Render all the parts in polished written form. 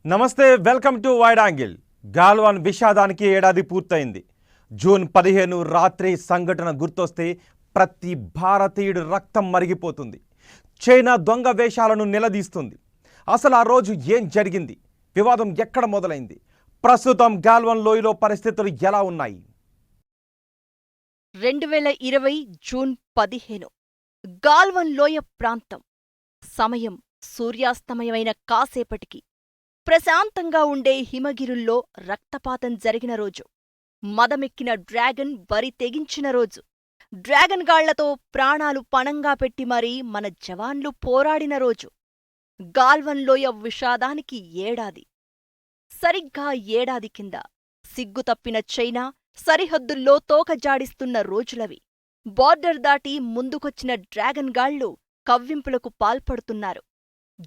నమస్తే, welcome to wide angle. Galwan విషాదానికి ఏడాది పూర్తయింది. జూన్ 15 రాత్రి సంఘటన గుర్తొస్తే ప్రతి భారతీయుడి రక్తం మరిగిపోతుంది. చైనా దొంగ వేషాలను నిలదీస్తుంది. అసలు ఆ రోజు ఏం జరిగింది? వివాదం ఎక్కడ మొదలైంది? ప్రస్తుతం గాల్వాన్ లోయలో పరిస్థితులు ఎలా ఉన్నాయి? 2020 జూన్ 15 గాల్వన్ లోయ ప్రాంతం. సమయం సూర్యాస్తమయమైన కాసేపటికి ప్రశాంతంగా ఉండే హిమగిరుల్లో రక్తపాతం జరిగిన రోజు. మదమెక్కిన డ్రాగన్ బరి తెగించిన రోజు. డ్రాగన్ గాళ్లతో ప్రాణాలు పణంగా పెట్టి మరీ మన జవాన్లు పోరాడిన రోజు. గాల్వన్ లోయ విషాదానికి ఏడాది. సరిగ్గా ఏడాది కింద సిగ్గుతప్పిన చైనా సరిహద్దుల్లో తోకజాడిస్తున్న రోజులవి. బార్డర్ దాటి ముందుకొచ్చిన డ్రాగన్ గాళ్లు కవ్వింపులకు పాల్పడుతున్నారు.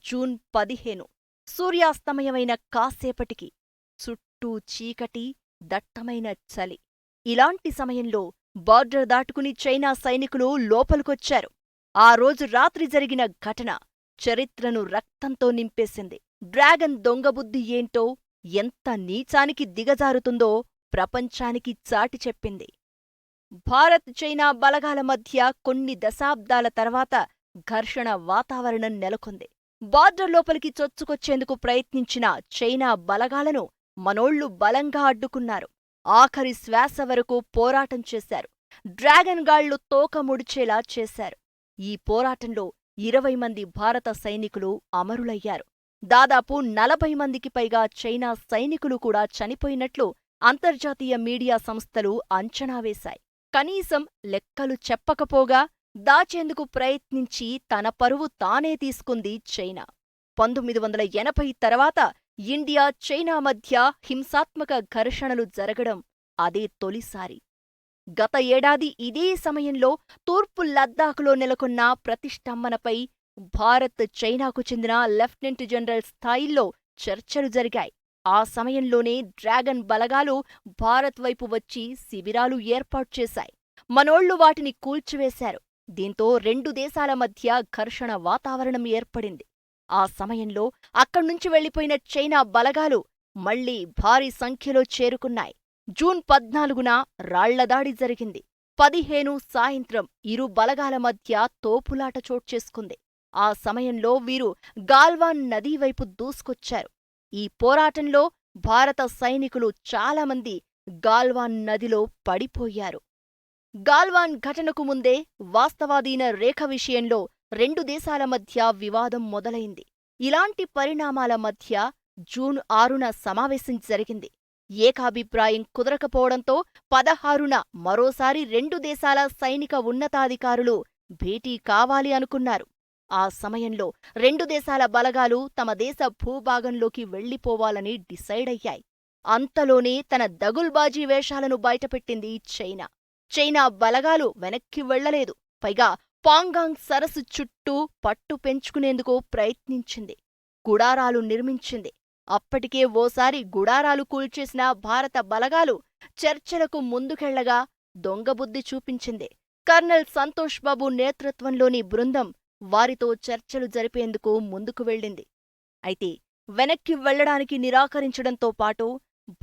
జూన్ 15 సూర్యాస్తమయమైన కాసేపటికి చుట్టూ చీకటి, దట్టమైన చలి. ఇలాంటి సమయంలో బార్డర్ దాటుకుని చైనా సైనికులు లోపలికొచ్చారు. ఆ రోజు రాత్రి జరిగిన ఘటన చరిత్రను రక్తంతో నింపేసింది. డ్రాగన్ దొంగబుద్ధి ఏంటో, ఎంత నీచానికి దిగజారుతుందో ప్రపంచానికి చాటి చెప్పింది. భారత్ చైనా బలగాల మధ్య కొన్ని దశాబ్దాల తర్వాత ఘర్షణ వాతావరణం నెలకొంది. బార్డర్ లోపలికి చొచ్చుకొచ్చేందుకు ప్రయత్నించిన చైనా బలగాలను మనోళ్లు బలంగా అడ్డుకున్నారు. ఆఖరి శ్వాస వరకు పోరాటం చేశారు. డ్రాగన్ గాళ్లు తోక ముడిచేలా చేశారు. ఈ పోరాటంలో 20 మంది భారత సైనికులు అమరులయ్యారు. దాదాపు 40 మందికి పైగా చైనా సైనికులు కూడా చనిపోయినట్లు అంతర్జాతీయ మీడియా సంస్థలు అంచనా వేశాయి. కనీసం లెక్కలు చెప్పకపోగా దాచేందుకు ప్రయత్నించి తన పరువు తానే తీసుకుంది చైనా. 1980 తర్వాత ఇండియా చైనా మధ్య హింసాత్మక ఘర్షణలు జరగడం అదే తొలిసారి. గత ఏడాది ఇదే సమయంలో తూర్పు లద్దాఖులో నెలకొన్న ప్రతిష్టంభనపై భారత్ చైనాకు చెందిన లెఫ్టినెంట్ జనరల్ స్థాయిల్లో చర్చలు జరిగాయి. ఆ సమయంలోనే డ్రాగన్ బలగాలు భారత్ వైపు వచ్చి శిబిరాలు ఏర్పాటు చేశాయి. మనోళ్లు వాటిని కూల్చివేశారు. దీంతో రెండు దేశాల మధ్య ఘర్షణ వాతావరణం ఏర్పడింది. ఆ సమయంలో అక్కడ్నుంచి వెళ్లిపోయిన చైనా బలగాలు మళ్లీ భారీ సంఖ్యలో చేరుకున్నాయి. జూన్ 14న రాళ్లదాడి జరిగింది. 15 సాయంత్రం ఇరు బలగాల మధ్య తోపులాట చోట్చేసుకుంది. ఆ సమయంలో వీరు గాల్వాన్ నదీ వైపు దూసుకొచ్చారు. ఈ పోరాటంలో భారత సైనికులు చాలామంది గాల్వాన్ నదిలో పడిపోయారు. గాల్వాన్ ఘటనకు ముందే వాస్తవాధీన రేఖ విషయంలో రెండు దేశాల మధ్య వివాదం మొదలైంది. ఇలాంటి పరిణామాల మధ్య జూన్ 6న సమావేశం జరిగింది. ఏకాభిప్రాయం కుదరకపోవడంతో 16న మరోసారి రెండు దేశాల సైనిక ఉన్నతాధికారులు భేటీ కావాలి అనుకున్నారు. ఆ సమయంలో రెండు దేశాల బలగాలు తమ దేశ భూభాగంలోకి వెళ్లిపోవాలని డిసైడ్ అయ్యాయి. అంతలోనే తన దగుల్బాజీ వేషాలను బయటపెట్టింది చైనా. చైనా బలగాలు వెనక్కి వెళ్లలేదు. పైగా పాంగాంగ్ సరస్సు చుట్టూ పట్టు పెంచుకునేందుకు ప్రయత్నించింది. గుడారాలు నిర్మించింది. అప్పటికే ఓసారి గుడారాలు కూల్చేసిన భారత బలగాలు చర్చలకు ముందుకెళ్లగా దొంగబుద్ధి చూపించింది. కర్నల్ సంతోష్ బాబు నేతృత్వంలోని బృందం వారితో చర్చలు జరిపేందుకు ముందుకు వెళ్ళింది. అయితే వెనక్కి వెళ్లడానికి నిరాకరించడంతో పాటు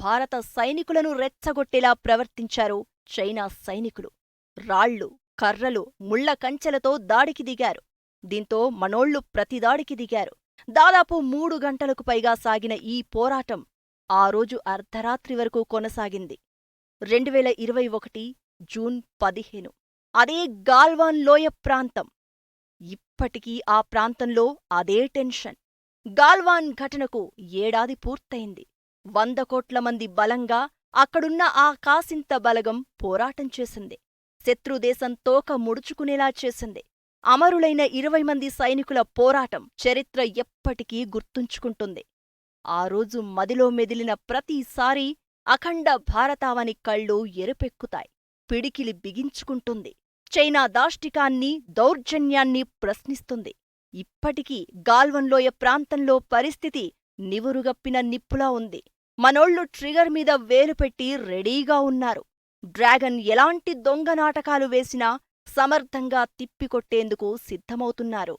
భారత సైనికులను రెచ్చగొట్టేలా ప్రవర్తించారు చైనా సైనికులు. రాళ్లు, కర్రలు, ముళ్ల కంచెలతో దాడికి దిగారు. దీంతో మనోళ్లు ప్రతిదాడికి దిగారు. దాదాపు 3 గంటలకు పైగా సాగిన ఈ పోరాటం ఆ రోజు అర్ధరాత్రి వరకు కొనసాగింది. 2021 జూన్ 15 అదే గాల్వాన్ లోయ ప్రాంతం. ఇప్పటికీ ఆ ప్రాంతంలో అదే టెన్షన్. గాల్వాన్ ఘటనకు ఏడాది పూర్తయింది. 100 కోట్ల మంది బలంగా అక్కడున్న ఆ కాసింత బలగం పోరాటం చేసింది. శత్రుదేశం తోక ముడుచుకునేలా చేసింది. అమరులైన 20 మంది సైనికుల పోరాటం చరిత్ర ఎప్పటికీ గుర్తుంచుకుంటుంది. ఆ రోజు మదిలో మెదిలిన ప్రతిసారీ అఖండ భారతావని కళ్ళు ఎరుపెక్కుతాయి. పిడికిలి బిగించుకుంటుంది. చైనా దాష్టికాన్ని, దౌర్జన్యాన్ని ప్రశ్నిస్తుంది. ఇప్పటికీ గాల్వన్లోయ ప్రాంతంలో పరిస్థితి నివురుగప్పిన నిప్పులా ఉంది. మనోళ్లు ట్రిగర్ మీద వేలు పెట్టి రెడీగా ఉన్నారు. డ్రాగన్ ఎలాంటి దొంగ నాటకాలు వేసినా సమర్థంగా తిప్పికొట్టేందుకు సిద్ధమవుతున్నారు.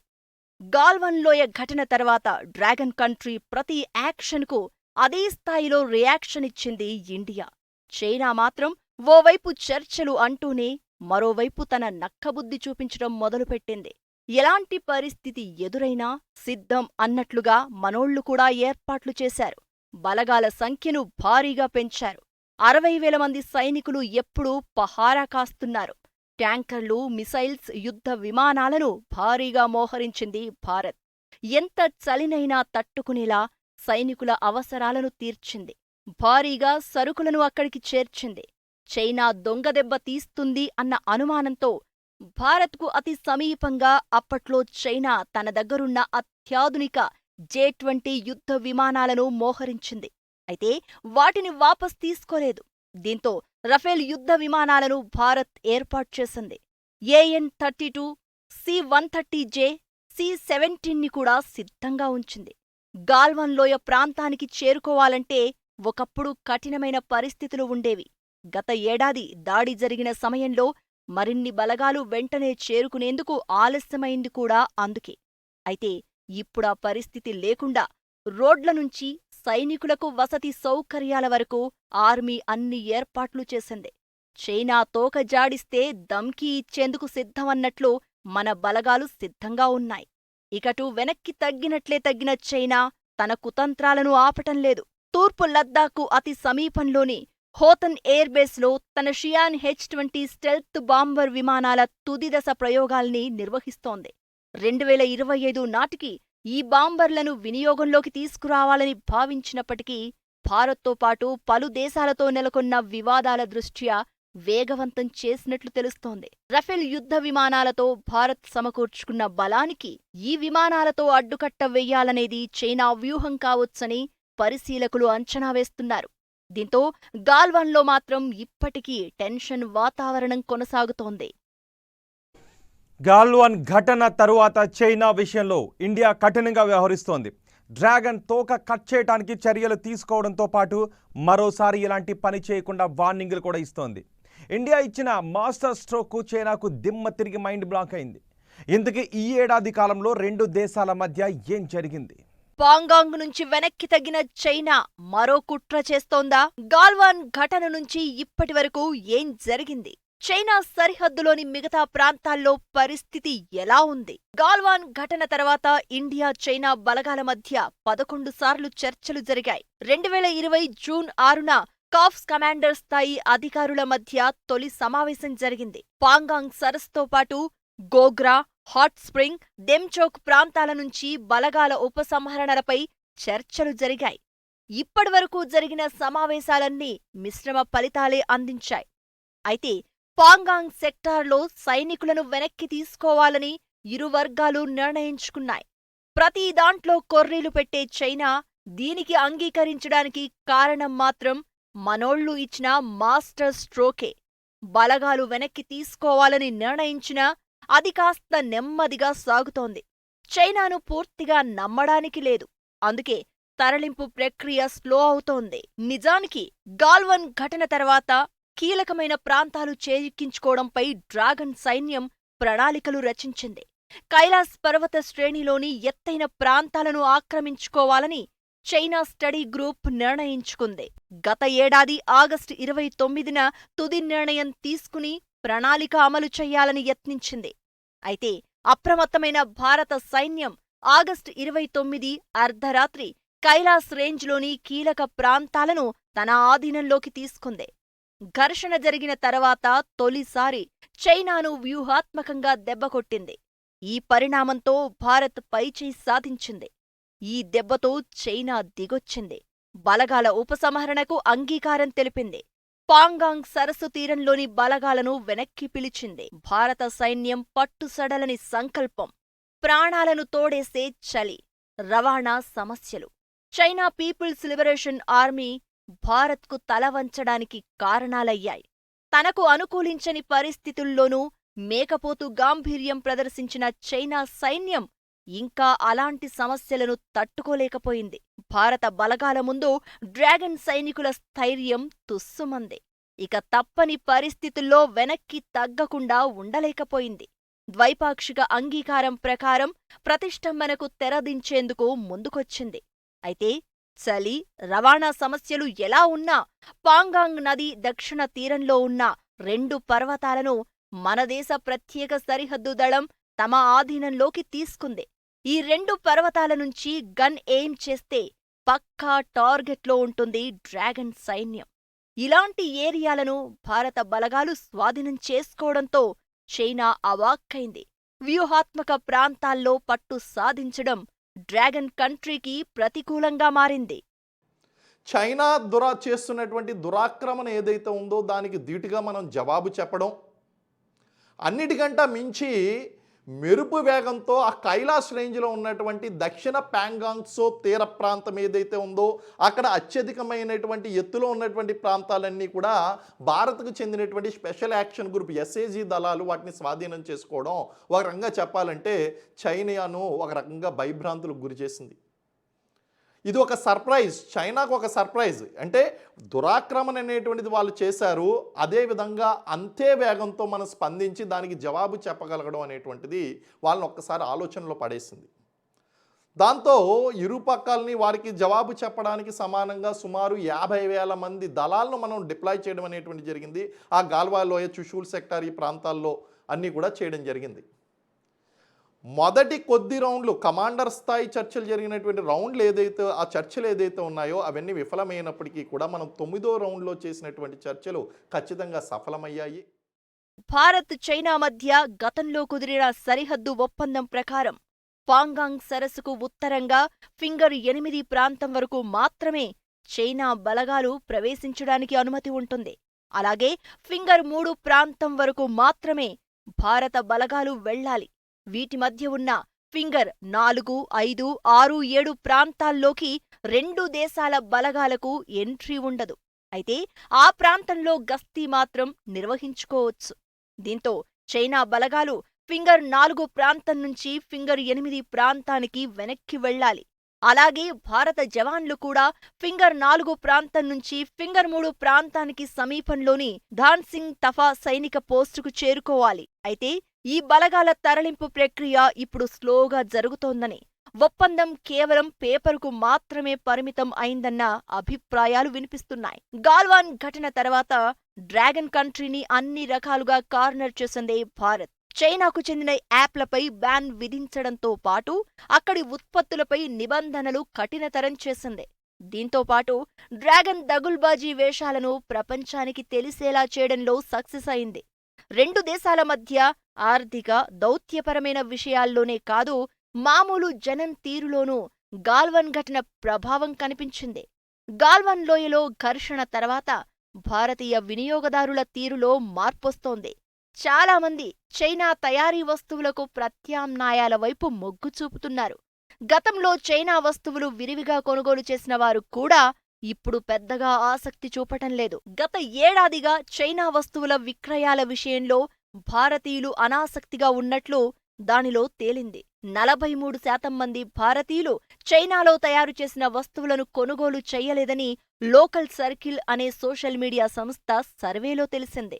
గాల్వన్ లోయ ఘటన తర్వాత డ్రాగన్ కంట్రీ ప్రతి యాక్షన్కు అదే స్థాయిలో రియాక్షన్ ఇచ్చింది ఇండియా. చైనా మాత్రం ఓవైపు చర్చలు అంటూనే మరోవైపు తన నక్కబుద్ధి చూపించడం మొదలుపెట్టింది. ఎలాంటి పరిస్థితి ఎదురైనా సిద్ధం అన్నట్లుగా మనోళ్లు కూడా ఏర్పాట్లు చేశారు. బలగాల సంఖ్యను భారీగా పెంచారు. 60,000 మంది సైనికులు ఎప్పుడూ పహారా కాస్తున్నారు. ట్యాంకర్లు, మిసైల్స్, యుద్ధ విమానాలను భారీగా మోహరించింది భారత్. ఎంత చలినైనా తట్టుకునేలా సైనికుల అవసరాలను తీర్చింది. భారీగా సరుకులను అక్కడికి చేర్చింది. చైనా దొంగదెబ్బ తీస్తుంది అన్న అనుమానంతో భారత్కు అతి సమీపంగా అప్పట్లో చైనా తన దగ్గరున్న అత్యాధునిక J-20 యుద్ధ విమానాలను మోహరించింది. అయితే వాటిని వాపస్ తీసుకోలేదు. దీంతో రఫేల్ యుద్ధ విమానాలను భారత్ ఏర్పాటు చేసింది. AN-32, C-130J, C-17ని కూడా సిద్ధంగా ఉంచింది. గాల్వన్ లోయ ప్రాంతానికి చేరుకోవాలంటే ఒకప్పుడు కఠినమైన పరిస్థితులు ఉండేవి. గత ఏడాది దాడి జరిగిన సమయంలో మరిన్ని బలగాలు వెంటనే చేరుకునేందుకు ఆలస్యమైంది కూడా అందుకే. అయితే ఇప్పుడా పరిస్థితి లేకుండా రోడ్ల నుంచి సైనికులకు వసతి సౌకర్యాల వరకు ఆర్మీ అన్ని ఏర్పాట్లు చేసింది. చైనా తోక జాడిస్తే దమ్కీ ఇచ్చేందుకు సిద్ధమన్నట్లు మన బలగాలు సిద్ధంగా ఉన్నాయి. ఇకటూ వెనక్కి తగ్గిన చైనా తన కుతంత్రాలను ఆపటం లేదు. తూర్పు లద్దాఖు అతి సమీపంలోని హోతన్ ఎయిర్బేస్లో తన షియాన్ H-20 స్టెల్త్ బాంబర్ విమానాల తుదిదశ ప్రయోగాల్ని నిర్వహిస్తోంది. 2025 నాటికి ఈ బాంబర్లను వినియోగంలోకి తీసుకురావాలని భావించినప్పటికీ భారత్తో పాటు పలు దేశాలతో నెలకొన్న వివాదాల దృష్ట్యా వేగవంతం చేసినట్లు తెలుస్తోంది. రఫేల్ యుద్ధ విమానాలతో భారత్ సమకూర్చుకున్న బలానికి ఈ విమానాలతో అడ్డుకట్ట వెయ్యాలనేది చైనా వ్యూహం కావొచ్చని పరిశీలకులు అంచనా వేస్తున్నారు. దీంతో గాల్వాన్లో మాత్రం ఇప్పటికీ టెన్షన్ వాతావరణం కొనసాగుతోంది. గాల్వాన్ ఘటన తరువాత చైనా విషయంలో ఇండియా కఠినంగా వ్యవహరిస్తోంది. డ్రాగన్ తోక కట్ చేయడానికి చర్యలు తీసుకోవడంతో పాటు మరోసారి ఇలాంటి పని చేయకుండా వార్నింగ్లు కూడా ఇస్తోంది. ఇండియా ఇచ్చిన మాస్టర్ స్ట్రోక్ చైనాకు దిమ్మ తిరిగి మైండ్ బ్లాక్ అయింది. ఇందుకే ఈ ఏడాది కాలంలో రెండు దేశాల మధ్య ఏం జరిగింది? పాంగాంగ్ నుంచి వెనక్కి తగ్గిన చైనా మరో కుట్ర చేస్తోందా? గాల్వాన్ ఘటన నుంచి ఇప్పటి వరకు ఏం జరిగింది? చైనా సరిహద్దులోని మిగతా ప్రాంతాల్లో పరిస్థితి ఎలా ఉంది? గాల్వాన్ ఘటన తర్వాత ఇండియా చైనా బలగాల మధ్య 11 సార్లు చర్చలు జరిగాయి. 2020 జూన్ 6న కార్ప్స్ కమాండర్ స్థాయి అధికారుల మధ్య తొలి సమావేశం జరిగింది. పాంగాంగ్ సరస్సుతో పాటు గోగ్రా, హాట్ స్ప్రింగ్, డెమ్చోక్ ప్రాంతాల నుంచి బలగాల ఉపసంహరణలపై చర్చలు జరిగాయి. ఇప్పటివరకు జరిగిన సమావేశాలన్నీ మిశ్రమ ఫలితాలే అందించాయి. అయితే పాంగాంగ్ సెక్టార్లో సైనికులను వెనక్కి తీసుకోవాలని ఇరు వర్గాలు నిర్ణయించుకున్నాయి. ప్రతి దాంట్లో కొర్రీలు పెట్టే చైనా దీనికి అంగీకరించడానికి కారణం మాత్రం మనోళ్లు ఇచ్చిన మాస్టర్ స్ట్రోకే. బలగాలు వెనక్కి తీసుకోవాలని నిర్ణయించినా అది కాస్త నెమ్మదిగా సాగుతోంది. చైనాను పూర్తిగా నమ్మడానికి లేదు. అందుకే తరలింపు ప్రక్రియ స్లో అవుతోంది. నిజానికి గాల్వన్ ఘటన తర్వాత కీలకమైన ప్రాంతాలు చేజిక్కించుకోవడంపై డ్రాగన్ సైన్యం ప్రణాళికలు రచించింది. కైలాస్ పర్వత శ్రేణిలోని ఎత్తైన ప్రాంతాలను ఆక్రమించుకోవాలని చైనా స్టడీ గ్రూప్ నిర్ణయించుకుంది. గత ఏడాది ఆగస్టు 29న తుది నిర్ణయం తీసుకుని ప్రణాళిక అమలు చెయ్యాలని యత్నించింది. అయితే అప్రమత్తమైన భారత సైన్యం ఆగస్టు 29 అర్ధరాత్రి కైలాస్ రేంజ్లోని కీలక ప్రాంతాలను తన ఆధీనంలోకి తీసుకుంది. ఘర్షణ జరిగిన తర్వాత తొలిసారి చైనాను వ్యూహాత్మకంగా దెబ్బకొట్టింది. ఈ పరిణామంతో భారత్ పైచేయి సాధించింది. ఈ దెబ్బతో చైనా దిగొచ్చింది. బలగాల ఉపసంహరణకు అంగీకారం తెలిపింది. పాంగాంగ్ సరస్సు తీరంలోని బలగాలను వెనక్కి పిలిచింది. భారత సైన్యం పట్టుసడలని సంకల్పం, ప్రాణాలను తోడేసే చలి, రవాణా సమస్యలు. చైనా పీపుల్స్ లిబరేషన్ ఆర్మీ భారత్కు తల వంచడానికి కారణాలయ్యాయి. తనకు అనుకూలించని పరిస్థితుల్లోనూ మేకపోతు గాంభీర్యం ప్రదర్శించిన చైనా సైన్యం ఇంకా అలాంటి సమస్యలను తట్టుకోలేకపోయింది. భారత బలగాల ముందు డ్రాగన్ సైనికుల స్థైర్యం తుస్సుమంది. ఇక తప్పని పరిస్థితుల్లో వెనక్కి తగ్గకుండా ఉండలేకపోయింది. ద్వైపాక్షిక అంగీకారం ప్రకారం ప్రతిష్టంభనకు తెరదించేందుకు ముందుకొచ్చింది. అయితే చలి, రవాణా సమస్యలు ఎలా ఉన్నా పాంగాంగ్ నది దక్షిణ తీరంలో ఉన్న 2 పర్వతాలను మన దేశ ప్రత్యేక సరిహద్దు దళం తమ ఆధీనంలోకి తీసుకుంది. ఈ 2 పర్వతాల నుంచి గన్ ఎయిమ్ చేస్తే పక్కా టార్గెట్లో ఉంటుంది డ్రాగన్ సైన్యం. ఇలాంటి ఏరియాలను భారత బలగాలు స్వాధీనం చేసుకోవడంతో చైనా అవాక్కైంది. వ్యూహాత్మక ప్రాంతాల్లో పట్టు సాధించడం డ్రాగన్ కంట్రీకి ప్రతికూలంగా మారింది. చైనా చేస్తున్నటువంటి దురాక్రమణ ఏదైతే ఉందో దానికి ధీటుగా మనం జవాబు చెప్పడం, అన్నిటికంటే మించి మెరుపు వేగంతో ఆ కైలాష్ రేంజ్లో ఉన్నటువంటి దక్షిణ ప్యాంగాంగ్ సో తీర ప్రాంతం ఏదైతే ఉందో అక్కడ అత్యధికమైనటువంటి ఎత్తులో ఉన్నటువంటి ప్రాంతాలన్నీ కూడా భారత్కు చెందినటువంటి స్పెషల్ యాక్షన్ గ్రూప్ ఎస్ఏజీ దళాలు వాటిని స్వాధీనం చేసుకోవడం ఒక రకంగా చెప్పాలంటే చైనాను ఒక రకంగా భయభ్రాంతులకు గురి చేసింది. ఇది ఒక సర్ప్రైజ్, చైనాకు ఒక సర్ప్రైజ్. అంటే దురాక్రమణ అనేటువంటిది వాళ్ళు చేశారు, అదేవిధంగా అంతే వేగంతో మనం స్పందించి దానికి జవాబు చెప్పగలగడం అనేటువంటిది వాళ్ళని ఒక్కసారి ఆలోచనలో పడేసింది. దాంతో ఇరు పక్కల్ని వారికి జవాబు చెప్పడానికి సమానంగా సుమారు 50,000 మంది దళాలను మనం డిప్లాయ్ చేయడం అనేటువంటి జరిగింది. ఆ గాల్వా లోయ, చుషూల్ సెక్టార్ ఈ ప్రాంతాల్లో అన్నీ కూడా చేయడం జరిగింది. మొదటి కొద్ది రౌండ్లు కమాండర్ స్థాయి చర్చలు జరిగినటువంటి రౌండ్లు ఆ చర్చలు ఏదైతే ఉన్నాయో అవన్నీ విఫలమైనప్పటికీ కూడా మనం 9వ రౌండ్లో చేసినటువంటి చర్చలు ఖచ్చితంగా సఫలమయ్యాయి. భారత్, చైనా మధ్య గతంలో కుదిరిన సరిహద్దు ఒప్పందం ప్రకారం పాంగాంగ్ సరస్సుకు ఉత్తరంగా ఫింగర్ 8 ప్రాంతం వరకు మాత్రమే చైనా బలగాలు ప్రవేశించడానికి అనుమతి ఉంటుంది. అలాగే ఫింగర్ 3 ప్రాంతం వరకు మాత్రమే భారత బలగాలు వెళ్లాలి. వీటి మధ్య ఉన్న ఫింగర్ 4, 5, 6, 7 ప్రాంతాల్లోకి 2 దేశాల బలగాలకు ఎంట్రీ ఉండదు. అయితే ఆ ప్రాంతంలో గస్తీ మాత్రం నిర్వహించుకోవచ్చు. దీంతో చైనా బలగాలు ఫింగర్ 4 ప్రాంతం నుంచి ఫింగర్ 8 ప్రాంతానికి వెనక్కి వెళ్లాలి. అలాగే భారత జవాన్లు కూడా ఫింగర్ 4 ప్రాంతం నుంచి ఫింగర్ 3 ప్రాంతానికి సమీపంలోని ధాన్సింగ్ తఫా సైనిక పోస్టుకు చేరుకోవాలి. అయితే ఈ బలగాల తరలింపు ప్రక్రియ ఇప్పుడు స్లోగా జరుగుతోందని, ఒప్పందం కేవలం పేపరుకు మాత్రమే పరిమితం అయిందన్న అభిప్రాయాలు వినిపిస్తున్నాయి. గాల్వాన్ ఘటన తర్వాత డ్రాగన్ కంట్రీని అన్ని రకాలుగా కార్నర్ చేసిందే భారత్. చైనాకు చెందిన యాప్లపై బ్యాన్ విధించడంతో పాటు అక్కడి ఉత్పత్తులపై నిబంధనలు కఠినతరం చేసింది. దీంతో పాటు డ్రాగన్ దగుల్బాజీ వేషాలను ప్రపంచానికి తెలిసేలా చేయడంలో సక్సెస్ అయింది. 2 దేశాల మధ్య ఆర్థిక, దౌత్యపరమైన విషయాల్లోనే కాదు, మామూలు జనం తీరులోనూ గాల్వన్ ఘటన ప్రభావం కనిపించింది. గాల్వన్ లోయలో ఘర్షణ తర్వాత భారతీయ వినియోగదారుల తీరులో మార్పొస్తోంది. చాలామంది చైనా తయారీ వస్తువులకు ప్రత్యామ్నాయాల వైపు మొగ్గు చూపుతున్నారు. గతంలో చైనా వస్తువులు విరివిగా కొనుగోలు చేసిన వారు కూడా ఇప్పుడు పెద్దగా ఆసక్తి చూపటం లేదు. గత ఏడాదిగా చైనా వస్తువుల విక్రయాల విషయంలో భారతీయులు అనాసక్తిగా ఉన్నట్లు దానిలో తేలింది. 43% మంది భారతీయులు చైనాలో తయారు చేసిన వస్తువులను కొనుగోలు చెయ్యలేదని లోకల్ సర్కిల్ అనే సోషల్ మీడియా సంస్థ సర్వేలో తెలిసింది.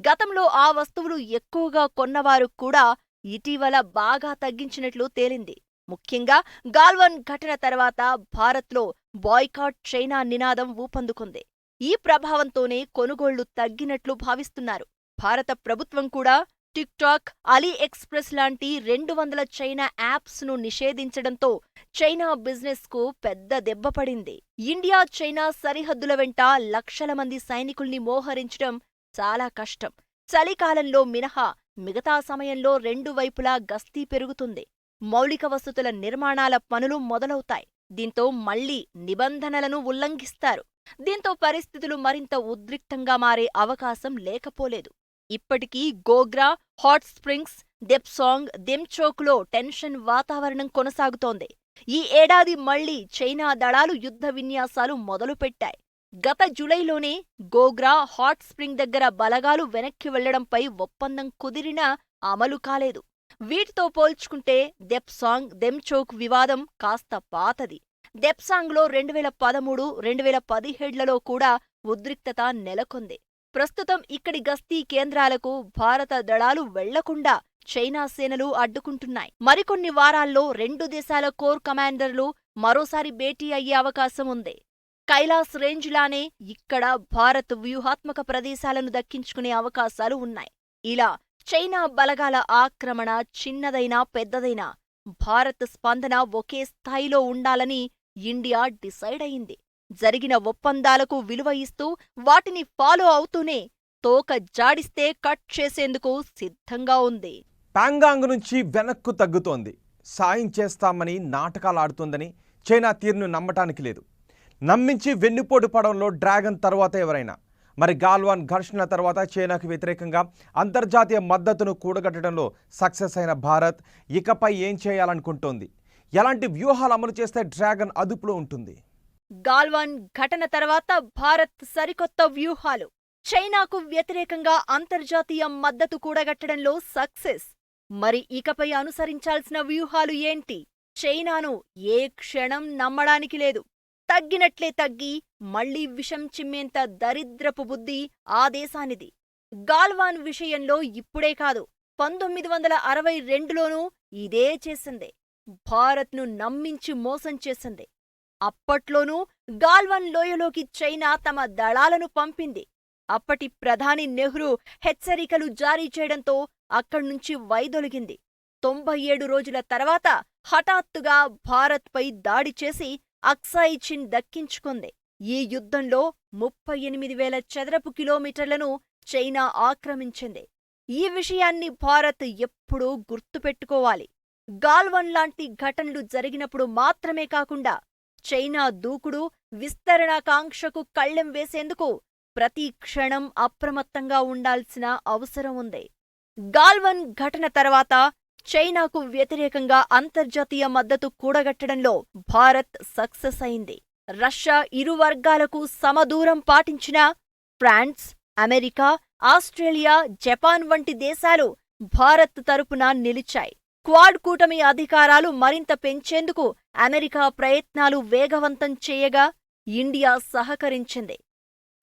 గతంలో ఆ వస్తువులు ఎక్కువగా కొన్నవారు కూడా ఇటీవల బాగా తగ్గించినట్లు తేలింది. ముఖ్యంగా గాల్వన్ ఘటన తర్వాత భారత్లో బాయ్కాట్ చైనా నినాదం ఊపందుకుంది. ఈ ప్రభావంతోనే కొనుగోళ్లు తగ్గినట్లు భావిస్తున్నారు. భారత ప్రభుత్వం కూడా టిక్టాక్, అలీ ఎక్స్ప్రెస్ లాంటి 200 చైనా యాప్స్ ను నిషేధించడంతో చైనా బిజినెస్ కు పెద్ద దెబ్బపడింది. ఇండియా చైనా సరిహద్దుల వెంట లక్షల మంది సైనికుల్ని మోహరించడం చాలా కష్టం. చలికాలంలో మినహా మిగతా సమయంలో 2 వైపులా గస్తీ పెరుగుతుంది. మౌలిక వసతుల నిర్మాణాల పనులు మొదలవుతాయి. దీంతో మళ్లీ నిబంధనలను ఉల్లంఘిస్తారు. దీంతో పరిస్థితులు మరింత ఉద్రిక్తంగా మారే అవకాశం లేకపోలేదు. ఇప్పటికీ గోగ్రా, హాట్ స్ప్రింగ్స్, దెప్సాంగ్, దెమ్చోక్లో టెన్షన్ వాతావరణం కొనసాగుతోంది. ఈ ఏడాది మళ్లీ చైనా దళాలు యుద్ధ విన్యాసాలు మొదలుపెట్టాయి. గత జులైలోనే గోగ్రా, హాట్ స్ప్రింగ్ దగ్గర బలగాలు వెనక్కి వెళ్లడంపై ఒప్పందం కుదిరినా అమలు కాలేదు. వీటితో పోల్చుకుంటే దెప్సాంగ్, దెమ్చోక్ వివాదం కాస్త పాతది. దెప్సాంగ్లో 2013, 2017లలో కూడా ఉద్రిక్తత నెలకొంది. ప్రస్తుతం ఇక్కడి గస్తీ కేంద్రాలకు భారత దళాలు వెళ్లకుండా చైనా సేనలు అడ్డుకుంటున్నాయి. మరికొన్ని వారాల్లో రెండు దేశాల కోర్ కమాండర్లు మరోసారి భేటీ అయ్యే అవకాశం ఉంది. కైలాస్ రేంజ్లానే ఇక్కడ భారత్ వ్యూహాత్మక ప్రదేశాలను దక్కించుకునే అవకాశాలు ఉన్నాయి. ఇలా చైనా బలగాల ఆక్రమణ చిన్నదైనా పెద్దదైనా భారత్ స్పందన ఒకే స్థాయిలో ఉండాలని ఇండియా డిసైడ్ అయింది. జరిగిన ఒప్పందాలకు విలువ ఇస్తూ వాటిని ఫాలో అవుతూనే తోక జాడిస్తే కట్ చేసేందుకు సిద్ధంగా ఉంది. పాంగాంగ్ నుంచి వెనక్కు తగ్గుతోంది. సాయం చేస్తామని నాటకాలాడుతోందని చైనా తీరును నమ్మటానికి లేదు. నమ్మించి వెన్నుపోటు పడంలో డ్రాగన్ తర్వాత ఎవరైనా? మరి గాల్వాన్ ఘర్షణ తర్వాత చైనాకు వ్యతిరేకంగా అంతర్జాతీయ మద్దతును కూడగట్టడంలో సక్సెస్ అయిన భారత్ ఇకపై ఏం చేయాలనుకుంటోంది? ఎలాంటి వ్యూహాలు అమలు చేస్తే డ్రాగన్ అదుపులో ఉంటుంది? గాల్వాన్ ఘటన తర్వాత భారత్ సరికొత్త వ్యూహాలు. చైనాకు వ్యతిరేకంగా అంతర్జాతీయ మద్దతు కూడగట్టడంలో సక్సెస్. మరి ఇకపై అనుసరించాల్సిన వ్యూహాలు ఏంటి? చైనాను ఏ క్షణం నమ్మడానికి లేదు. తగ్గినట్లే తగ్గి మళ్లీ విషం చిమ్మేంత దరిద్రపు బుద్ధి ఆ దేశానిది. గాల్వాన్ విషయంలో ఇప్పుడే కాదు, 1962లోనూ ఇదే చేసింది. భారత్ను నమ్మించి మోసం చేసింది. అప్పట్లోనూ గాల్వాన్ లోయలోకి చైనా తమ దళాలను పంపింది. అప్పటి ప్రధాని నెహ్రూ హెచ్చరికలు జారీ చేయడంతో అక్కడ్నుంచి వైదొలిగింది. 97 రోజుల తర్వాత హఠాత్తుగా భారత్పై దాడి చేసి అక్సాయి చిన్ దక్కించుకుంది. ఈ యుద్ధంలో 38,000 చదరపు కిలోమీటర్లను చైనా ఆక్రమించింది. ఈ విషయాన్ని భారత్ ఎప్పుడూ గుర్తుపెట్టుకోవాలి. గాల్వాన్ లాంటి ఘటనలు జరిగినప్పుడు మాత్రమే కాకుండా చైనా దూకుడు, విస్తరణాకాంక్షకు కళ్ళెం వేసేందుకు ప్రతి క్షణం అప్రమత్తంగా ఉండాల్సిన అవసరం ఉంది. గాల్వాన్ ఘటన తర్వాత చైనాకు వ్యతిరేకంగా అంతర్జాతీయ మద్దతు కూడగట్టడంలో భారత్ సక్సెస్ అయింది. రష్యా ఇరు వర్గాలకు సమదూరం పాటించిన ఫ్రాన్స్, అమెరికా, ఆస్ట్రేలియా, జపాన్ వంటి దేశాలు భారత్ తరపున నిలిచాయి. క్వాడ్ కూటమి అధికారాలు మరింత పెంచేందుకు అమెరికా ప్రయత్నాలు వేగవంతం చేయగా ఇండియా సహకరించింది.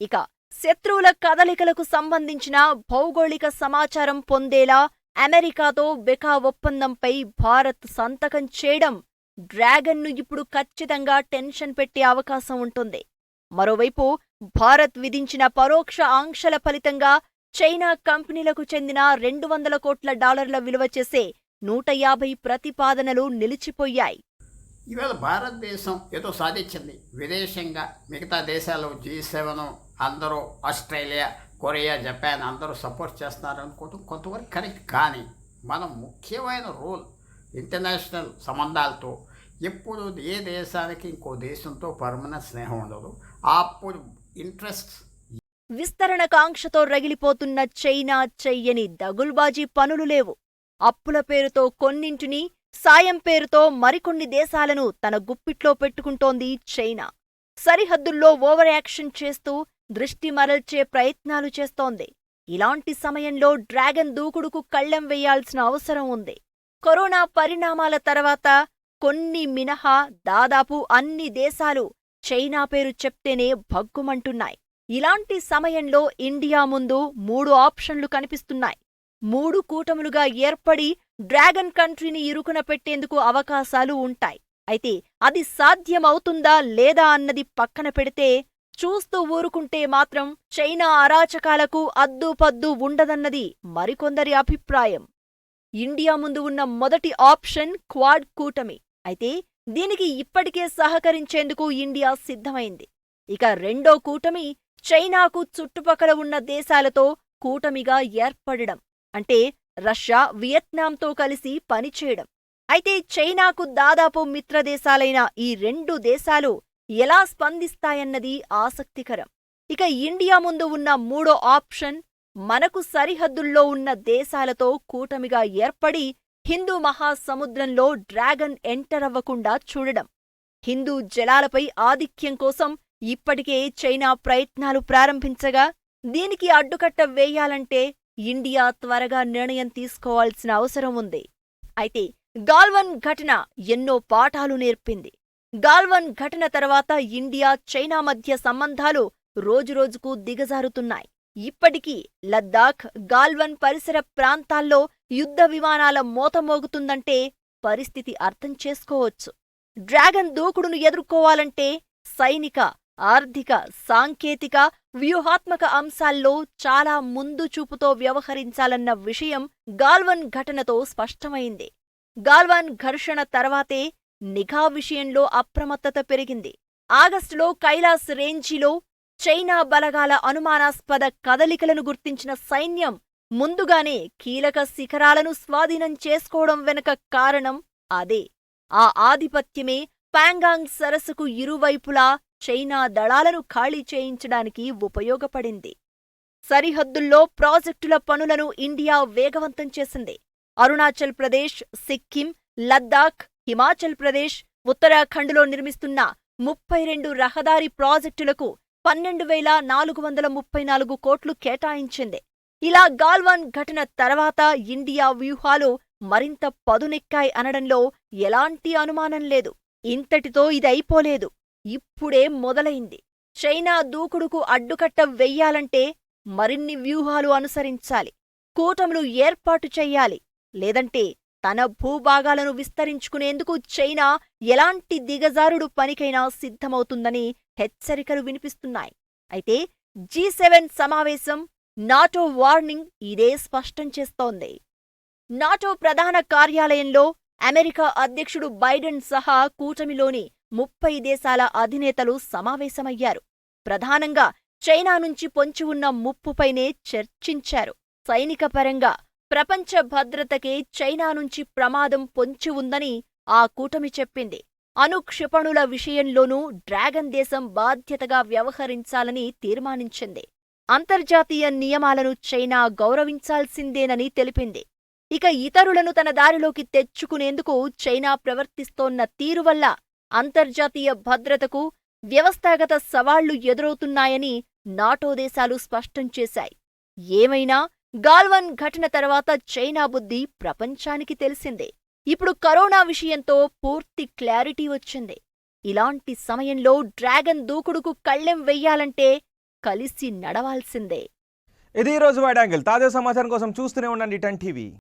ఇక శత్రువుల కదలికలకు సంబంధించిన భౌగోళిక సమాచారం పొందేలా అమెరికాతో బెకా ఒప్పందంపై భారత్ సంతకం చేయడం డ్రాగన్ను ఇప్పుడు ఖచ్చితంగా టెన్షన్ పెట్టే అవకాశం ఉంటుంది. మరోవైపు భారత్ విధించిన పరోక్ష ఆంక్షల ఫలితంగా చైనా కంపెనీలకు చెందిన $200 కోట్ల విలువ చేసే 150 ప్రతిపాదనలు నిలిచిపోయాయి. ఇవాళ భారతదేశం ఏదో సాధించింది. విదేశంగా మిగతా దేశాలు G7 అందరూ, ఆస్ట్రేలియా, కొరియా, జపాన్ అందరూ సపోర్ట్ చేస్తున్నారు అనుకోవటం కొంతవరకు కరెక్ట్. కానీ మనం ముఖ్యమైన రోల్ ఇంటర్నేషనల్ సంబంధాలతో ఎప్పుడు ఏ దేశానికి ఇంకో దేశంతో పర్మనెంట్ స్నేహం ఉండదు. అప్పుడు ఇంట్రెస్ట్ విస్తరణకాంక్షతో రగిలిపోతున్న చైనా చెయ్యని దగుల్బాజీ పనులు లేవు. అప్పుల పేరుతో కొన్నింటిని, సాయం పేరుతో మరికొన్ని దేశాలను తన గుప్పిట్లో పెట్టుకుంటోంది చైనా. సరిహద్దుల్లో ఓవర్ యాక్షన్ చేస్తూ దృష్టి మరల్చే ప్రయత్నాలు చేస్తోంది. ఇలాంటి సమయంలో డ్రాగన్ దూకుడుకు కళ్ళెం వేయాల్సిన అవసరం ఉంది. కరోనా పరిణామాల తర్వాత కొన్ని మినహా దాదాపు అన్ని దేశాలు చైనా పేరు చెప్తేనే భగ్గుమంటున్నాయి. ఇలాంటి సమయంలో ఇండియా ముందు 3 ఆప్షన్లు కనిపిస్తున్నాయి. 3 కూటములుగా ఏర్పడి డ్రాగన్ కంట్రీని ఇరుకున పెట్టేందుకు అవకాశాలు ఉంటాయి. అయితే అది సాధ్యమవుతుందా లేదా అన్నది పక్కన పెడితే, చూస్తూ ఊరుకుంటే మాత్రం చైనా అరాచకాలకు అద్దుపద్దు ఉండదన్నది మరికొందరి అభిప్రాయం. ఇండియా ముందు ఉన్న మొదటి ఆప్షన్ క్వాడ్ కూటమి. అయితే దీనికి ఇప్పటికే సహకరించేందుకు ఇండియా సిద్ధమైంది. ఇక రెండో కూటమి చైనాకు చుట్టుపక్కల ఉన్న దేశాలతో కూటమిగా ఏర్పడడం. అంటే రష్యా, వియత్నాంతో కలిసి పనిచేయడం. అయితే చైనాకు దాదాపు మిత్రదేశాలైన ఈ 2 దేశాలు ఎలా స్పందిస్తాయన్నది ఆసక్తికరం. ఇక ఇండియా ముందు ఉన్న మూడో ఆప్షన్ మనకు సరిహద్దుల్లో ఉన్న దేశాలతో కూటమిగా ఏర్పడి హిందూ మహాసముద్రంలో డ్రాగన్ ఎంటర్ అవ్వకుండా చూడడం. హిందూ జలాలపై ఆధిక్యం కోసం ఇప్పటికే చైనా ప్రయత్నాలు ప్రారంభించగా, దీనికి అడ్డుకట్ట వేయాలంటే ఇండియా త్వరగా నిర్ణయం తీసుకోవాల్సిన అవసరం ఉంది. అయితే గాల్వాన్ ఘటన ఎన్నో పాఠాలు నేర్పింది. గాల్వాన్ ఘటన తర్వాత ఇండియా, చైనా మధ్య సంబంధాలు రోజురోజుకు దిగజారుతున్నాయి. ఇప్పటికీ లద్దాఖ్, గాల్వన్ పరిసర ప్రాంతాల్లో యుద్ధ విమానాల మోత మోగుతుందంటే పరిస్థితి అర్థం చేసుకోవచ్చు. డ్రాగన్ దూకుడును ఎదుర్కోవాలంటే సైనిక, ఆర్థిక, సాంకేతిక, వ్యూహాత్మక అంశాల్లో చాలా ముందు చూపుతో వ్యవహరించాలన్న విషయం గాల్వన్ ఘటనతో స్పష్టమైంది. గాల్వాన్ ఘర్షణ తర్వాతే నిఘా విషయంలో అప్రమత్తత పెరిగింది. ఆగస్టులో కైలాస్ రేంజిలో చైనా బలగాల అనుమానాస్పద కదలికలను గుర్తించిన సైన్యం ముందుగానే కీలక శిఖరాలను స్వాధీనం చేసుకోవడం వెనుక కారణం అదే. ఆ ఆధిపత్యమే పాంగాంగ్ సరస్సుకు ఇరువైపులా చైనా దళాలను ఖాళీ చేయించడానికి ఉపయోగపడింది. సరిహద్దుల్లో ప్రాజెక్టుల పనులను ఇండియా వేగవంతం చేసింది. అరుణాచల్ ప్రదేశ్, సిక్కిం, లద్దాఖ్, హిమాచల్ ప్రదేశ్, ఉత్తరాఖండ్లో నిర్మిస్తున్న 32 రహదారి ప్రాజెక్టులకు 12,434 కోట్లు కేటాయించింది. ఇలా గాల్వాన్ ఘటన తర్వాత ఇండియా వ్యూహాలు మరింత పదునెక్కాయి అనడంలో ఎలాంటి అనుమానం లేదు. ఇంతటితో ఇదైపోలేదు. ఇప్పుడే మొదలైంది. చైనా దూకుడుకు అడ్డుకట్ట వెయ్యాలంటే మరిన్ని వ్యూహాలు అనుసరించాలి. కూటములు ఏర్పాటు చెయ్యాలి. లేదంటే తన భూభాగాలను విస్తరించుకునేందుకు చైనా ఎలాంటి దిగజారుడు పనికైనా సిద్ధమవుతుందని హెచ్చరికలు వినిపిస్తున్నాయి. అయితే G7 సమావేశం, నాటో వార్నింగ్ ఇదే స్పష్టం చేస్తోంది. నాటో ప్రధాన కార్యాలయంలో అమెరికా అధ్యక్షుడు బైడెన్ సహా కూటమిలోని 30 దేశాల అధినేతలు సమావేశమయ్యారు. ప్రధానంగా చైనా నుంచి పొంచి ఉన్న ముప్పుపైనే చర్చించారు. సైనికపరంగా ప్రపంచ భద్రతకే చైనా నుంచి ప్రమాదం పొంచి ఉందని ఆ కూటమి చెప్పింది. అణుక్షిపణుల విషయంలోనూ డ్రాగన్ దేశం బాధ్యతగా వ్యవహరించాలని తీర్మానించింది. అంతర్జాతీయ నియమాలను చైనా గౌరవించాల్సిందేనని తెలిపింది. ఇక ఇతరులను తన దారిలోకి తెచ్చుకునేందుకు చైనా ప్రవర్తిస్తోన్న తీరు వల్ల అంతర్జాతీయ భద్రతకు వ్యవస్థాగత సవాళ్లు ఎదురవుతున్నాయని నాటో దేశాలు స్పష్టం చేశాయి. ఏమైనా గాల్వాన్ ఘటన తర్వాత చైనా బుద్ధి ప్రపంచానికి తెలిసిందే. ఇప్పుడు కరోనా విషయంతో పూర్తి క్లారిటీ వచ్చింది. ఇలాంటి సమయంలో డ్రాగన్ దూకుడుకు కళ్ళెం వెయ్యాలంటే కలిసి నడవాల్సిందే. ఇది ఈ రోజు వైడ్ యాంగిల్. తాజా సమాచారం కోసం చూస్తూనే ఉండండి 10 టీవీ.